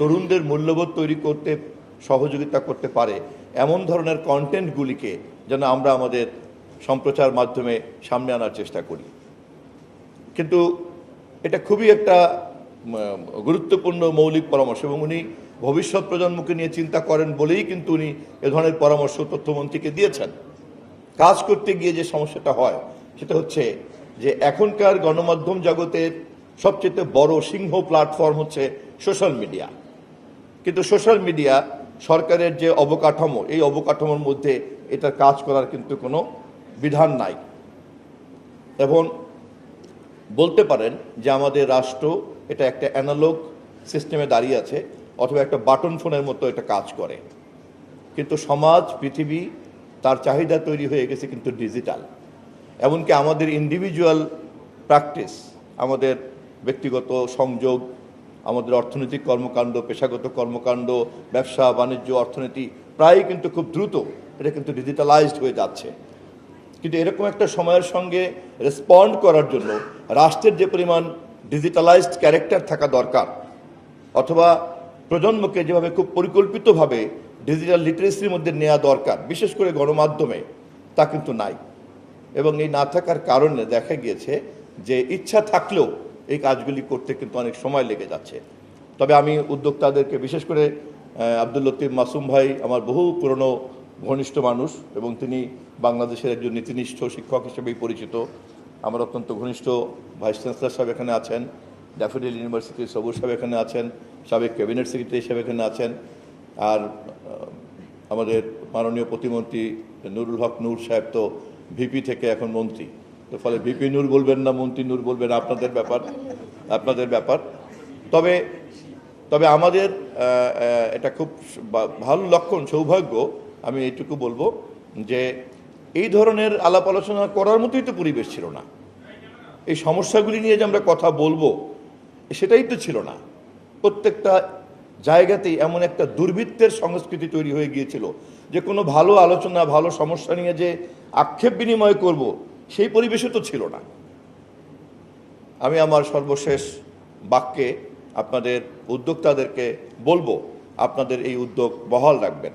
তরুণদের মূল্যবোধ তৈরি করতে সহযোগিতা করতে পারে এমন ধরনের কন্টেন্টগুলিকে যেন আমরা আমাদের সম্প্রচার মাধ্যমে সামনে আনার চেষ্টা করি। কিন্তু এটা খুবই একটা গুরুত্বপূর্ণ মৌলিক পরামর্শ এবং উনি ভবিষ্যৎ প্রজন্মকে নিয়ে চিন্তা করেন বলেই কিন্তু উনি এ ধরনের পরামর্শ তথ্যমন্ত্রীকে দিয়েছেন। কাজ করতে গিয়ে যে সমস্যাটা হয় সেটা হচ্ছে যে এখনকার গণমাধ্যম জগতের সবচেয়ে বড় সিংহ প্ল্যাটফর্ম হচ্ছে সোশ্যাল মিডিয়া। কিন্তু সোশ্যাল মিডিয়া সরকারের যে অবকাঠামো, এই অবকাঠামোর মধ্যে এটা কাজ করার কিন্তু কোনো বিধান নাই। এবং বলতে পারেন যে আমাদের রাষ্ট্র এটা একটা অ্যানালগ সিস্টেমে দাঁড়িয়ে আছে, অথবা একটা বাটন ফোনের মতো এটা কাজ করে। কিন্তু সমাজ, পৃথিবী, তার চাহিদা তৈরি হয়ে গেছে কিন্তু ডিজিটাল। এমনকি আমাদের ইন্ডিভিজুয়াল প্র্যাকটিস, আমাদের ব্যক্তিগত সংযোগ, আমাদের অর্থনৈতিক কর্মকাণ্ড, পেশাগত কর্মকাণ্ড, ব্যবসা বাণিজ্য, অর্থনীতি প্রায় কিন্তু খুব দ্রুত এটা কিন্তু ডিজিটালাইজড হয়ে যাচ্ছে। কিন্তু এরকম একটা সময়ের সঙ্গে রেসপন্ড করার জন্য রাষ্ট্রের যে পরিমাণ ডিজিটালাইজড ক্যারেক্টার থাকা দরকার, অথবা প্রজন্মকে যেভাবে খুব পরিকল্পিতভাবে ডিজিটাল লিটারেসির মধ্যে নেওয়া দরকার, বিশেষ করে গণমাধ্যমে, তা কিন্তু নাই। এবং এই না থাকার কারণে দেখা গিয়েছে যে ইচ্ছা থাকলেও এই কাজগুলি করতে কিন্তু অনেক সময় লেগে যাচ্ছে। তবে আমি উদ্যোক্তাদেরকে, বিশেষ করে আব্দুল লতিফ মাসুম ভাই আমার বহু পুরনো ঘনিষ্ঠ মানুষ এবং তিনি বাংলাদেশের একজন নীতিনিষ্ঠ শিক্ষক হিসেবেই পরিচিত। আমার অত্যন্ত ঘনিষ্ঠ ভাইস চ্যান্সেলর সাহেব এখানে আছেন, ড্যাফোডিল ইউনিভার্সিটির সবুজ সাহেব এখানে আছেন, সাবেক ক্যাবিনেট সেক্রেটারি হিসেবে এখানে আছেন, আর আমাদের মাননীয় প্রতিমন্ত্রী নুরুল হক নূর সাহেব তো ভিপি থেকে এখন মন্ত্রী। তো ফলে ভিপি নূর বলবেন না মন্ত্রী নূর বলবেন, আপনাদের ব্যাপার। তবে তবে আমাদের এটা খুব ভালো লক্ষণ, সৌভাগ্য, আমি এইটুকু বলবো যে এই ধরনের আলাপ আলোচনা করার মতোই তো পরিবেশ ছিল না। এই সমস্যাগুলি নিয়ে যে আমরা কথা বলবো সেটাই তো ছিল না। প্রত্যেকটা জায়গাতেই এমন একটা দুর্বৃত্তের সংস্কৃতি তৈরি হয়ে গিয়েছিল যে কোনো ভালো আলোচনা, ভালো সমস্যা নিয়ে যে আক্ষেপ বিনিময় করব, সেই পরিবেশও তো ছিল না। আমি আমার সর্বশেষ বাক্যে আপনাদের উদ্যোক্তাদেরকে বলবো, আপনাদের এই উদ্যোগ বহাল রাখবেন।